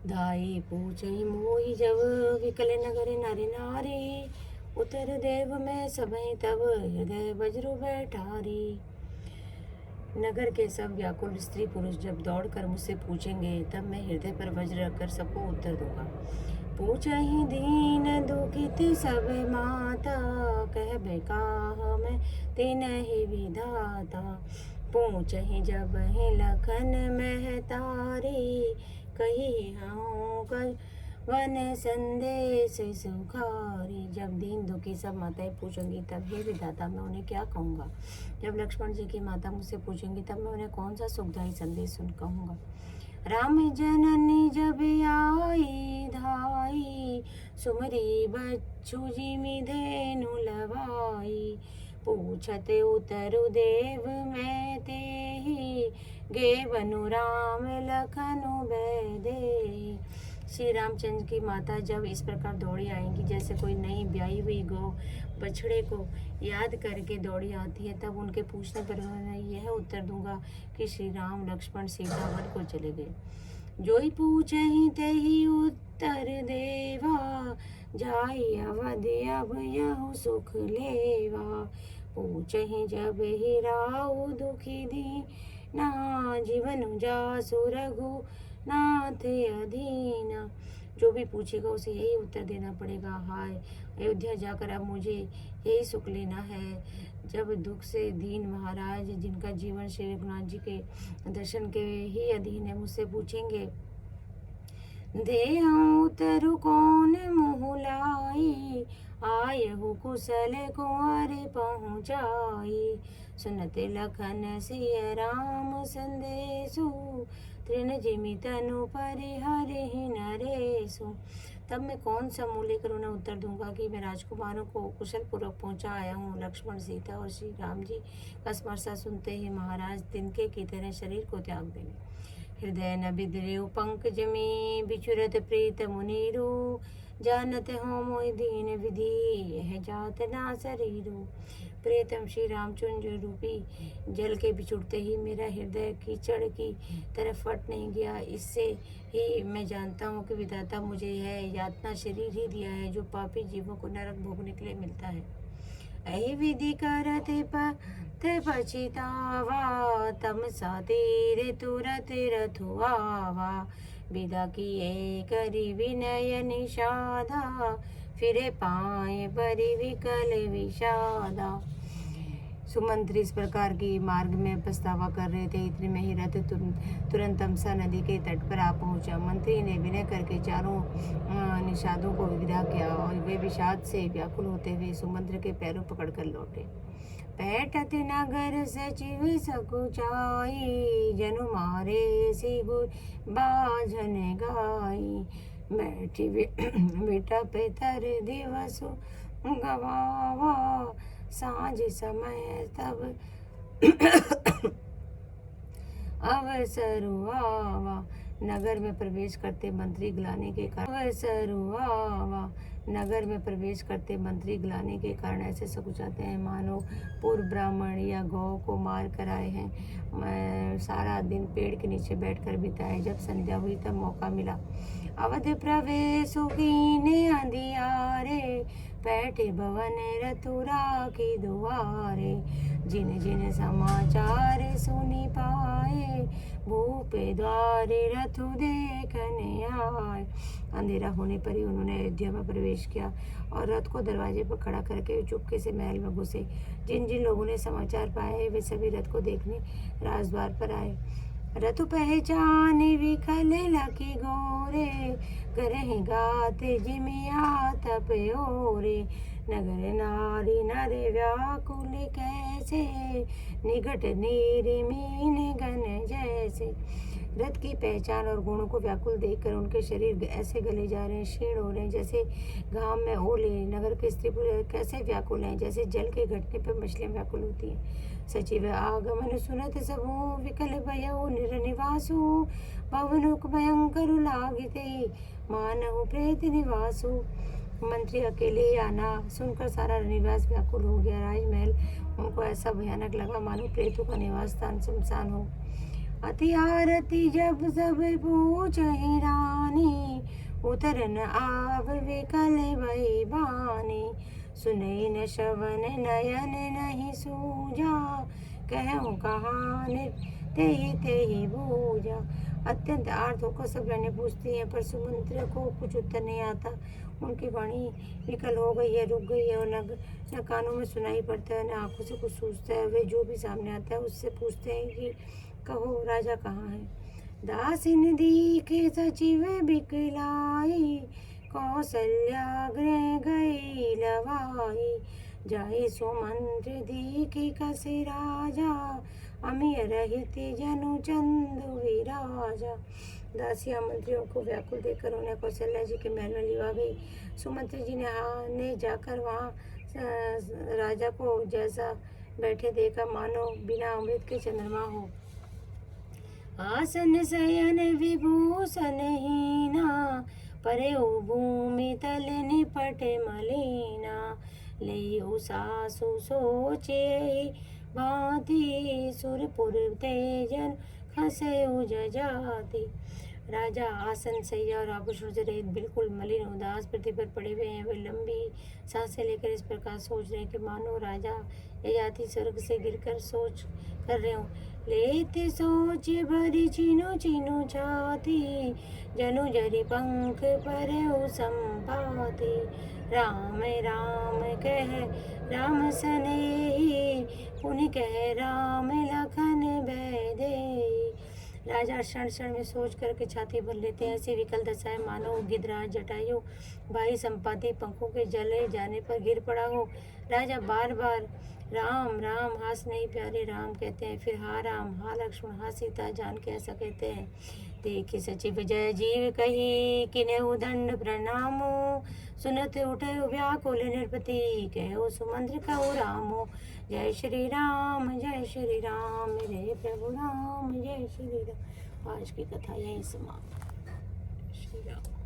धाई पूछहि मोहि जब विकल नगर नर नारी। उतर देव में सबहि तब हृदय वज्रु बैठारी। नगर के सब व्याकुल स्त्री पुरुष जब दौड़कर मुझसे पूछेंगे तब मैं हृदय पर वज्र रखकर सबको उत्तर दूंगा। पूछहि दीन दुखित सब माता, कहबे काह मैं तिनहि विधाता। पूछहि जब ही लखन महतारी, कही हूँ वन संदेश सुखारी। जब दीन दुखी सब माताएं पूछेंगी तब हे विधाता मैं उन्हें क्या कहूँगा। जब लक्ष्मण जी की माता मुझसे पूछेंगी तब मैं उन्हें कौन सा सुखदायी संदेश सुन कहूँगा। राम जननी जब आई धाई, सुमरी बच्छु जिमि धेनु लवाई। पूछत उतरु देव मैं तेहि, गे बनु राम लखनु बैदेहि। श्री रामचंद्र की माता जब इस प्रकार दौड़ी आएंगी जैसे कोई नई ब्याई हुई गौ बछड़े को याद करके दौड़ी आती है, तब उनके पूछने पर मैं यह उत्तर दूंगा कि श्री राम लक्ष्मण सीता वन को चले गए। जोई पूछहि तेहि उत्तर देवा, जाई अवध अब यहु सुख लेवा। पूछहि जब ही राउ दुखी दीना, जीवन जासु रघुनाथ अधीना। जो भी पूछेगा उसे यही उत्तर देना पड़ेगा, हाय अयोध्या जाकर अब मुझे यही सुख लेना है। जब दुख से दीन महाराज जिनका जीवन श्री रघुनाथ जी के दर्शन के ही अधीन है मुझसे पूछेंगे, देहु तरु कौन मुँह लाई, आयहु कुशल कुंवर पहुँचाई। सुनते लखन सिय राम संदेशु, तृण जिमि तनु परिहरिहि नरेशु। तब मैं कौन सा मुँह लेकर उन्हें उत्तर दूंगा कि मैं राजकुमारों को कुशल पूर्वक पहुँचा आया हूँ। लक्ष्मण सीता और श्री राम जी का स्मरण सुनते ही महाराज तिनके की तरह शरीर को त्याग देंगे। हृदय न बिदरेउ पंकज में, बिचुरत प्रीत मुनीरु। जानत हो मोहि दीन विधि, यह जात ना शरीरु। प्रियतम श्री रामचंद्र रूपी जल के बिछुड़ते ही मेरा हृदय कीचड़ की तरफ फट नहीं गया। इससे ही मैं जानता हूँ कि विधाता मुझे यह यातना शरीर ही दिया है जो पापी जीवों को नरक भोगने के लिए मिलता है। ऐ विधि करते ते पछितावा, तम सा तेरे तुरत रथुआवा। विदा किए करी विनय निषादा, फिरे पाए परि विकल विषादा। सुमंत्री इस प्रकार की मार्ग में पछतावा कर रहे थे, इतने में ही रथ तुरंत तमसा नदी के तट पर आ पहुंचा। मंत्री ने विनय करके चारों निषादों को विदा किया और वे विषाद से व्याकुल होते हुए सुमंत्र के पैरों पकड़कर लौटे। पैठत नगर सचिव सकुचाई, जनु मारे सिगु बाझन गाई। बैठी बेटा पेतर दिवसु गवावा, सांझ समय तब अवसर हुआ। नगर में प्रवेश करते मंत्री गिलाने के कारण ऐसे सकुचाते हैं मानो पूर्व ब्राह्मण या गौ को मार कर आए हैं। सारा दिन पेड़ के नीचे बैठकर बिताए। जब संध्या हुई तब मौका मिला अवध प्रवेश कीने अंधियारे, बैठे भवन रतुरा की दुआरे। जिन जिन समाचार सुनी पाए, भूपे द्वारे रथु देखने आए। अंधेरा होने पर ही उन्होंने अयोध्या में प्रवेश किया और रथ को दरवाजे पर खड़ा करके चुपके से महल में घुसे। जिन जिन लोगों ने समाचार पाए वे सभी रथ को देखने राजद्वार पर आए। रतु पहचान विखल लकी गोरे, करहि गाते जिमिया तपयोरे। नगर नारी नर व्याकुल कैसे, निकट नीर मीन गन जैसे। रथ की पहचान और गुणों को व्याकुल देखकर उनके शरीर ऐसे गले जा रहे हैं, क्षीण हो रहे हैं जैसे घाम में ओले। नगर के स्त्री पुरुष कैसे व्याकुल हैं, जैसे जल के घटने पर मछलियां व्याकुल होती हैं। सचिव आगमन सुनत सबो, विकल भयो निरनिवासु। भवनुक भयंकर लागिते, मानहु प्रेत निवासु। मंत्री अकेले आना सुनकर सारा निवास व्याकुल हो गया। राजमहल उनको ऐसा भयानक लगा मानो प्रेतों का निवास स्थान शमशान हो। अति आरती जब सब पूछहि रानी, उतर न आव विकल भई बानी। सुनई न श्रवण नयन नहीं सूझा, कहूँ कहानी तेहि तेहि बूझा। अत्यंत आर्त होकर सब रानी पूछती हैं, पर सुमंत्र को कुछ उत्तर नहीं आता। उनकी वाणी विकल हो गई है, रुक गई है, और न कानों में सुनाई पड़ता है, न आंखों से कुछ सूझता है। वे जो भी सामने आता है उससे पूछते हैं कि कहो राजा कहाँ है। दासिन दीखे सचिव बिकलाई, कौशल्या गृह गई लवाई। जाई सुमंत्र दीखी कसी राजा, अमी रहित जनु चंदु विराजा। दासियां मंत्रियों को व्याकुल देखकर उन्हें कौशल्या जी के महल में लिवा गई। सुमंत्र जी ने जाकर वहाँ राजा को जैसा बैठे देखा मानो बिना अमृत के चंद्रमा हो। आसन शयन विभूषण हीना, परे भूमि तल निपट मलिना। ले सासु सोचे भांति, सुरपुर तेजन खसे जाति। राजा आसन सैया और आभूषण से रहित बिल्कुल मलिन उदास पृथ्वी पर पड़े हुए हैं। वे लंबी सांसें लेकर इस प्रकार सोच रहे हैं कि मानो राजा यजाति स्वर्ग से गिरकर सोच कर रहे हो। लेते सोच भरी चीनो चीनो छाती, जनु जरी पंख पर संपाती। राम राम कह राम सनेही, पुनि कह राम लखन बैदेही। राजा क्षण क्षण में सोच करके छाती भर लेते हैं। ऐसी विकल दशा है मानो गिद्धराज जटायु भाई संपाति पंखों के जले जाने पर गिर पड़ा हो। राजा बार बार राम राम हास नहीं प्यारे राम कहते हैं, फिर हा राम हा लक्ष्मण हा सीता जान के ऐसा कहते हैं। देखि सचिव जय जीव कही, किन्हु दंड प्रणामो। सुनत उठे व्याकुल नृपति, कहो सुमंत्र कहु रामो। जय श्री राम मेरे प्रभु राम, जय श्री राम। आज की कथा यहीं समाप्त। श्री राम।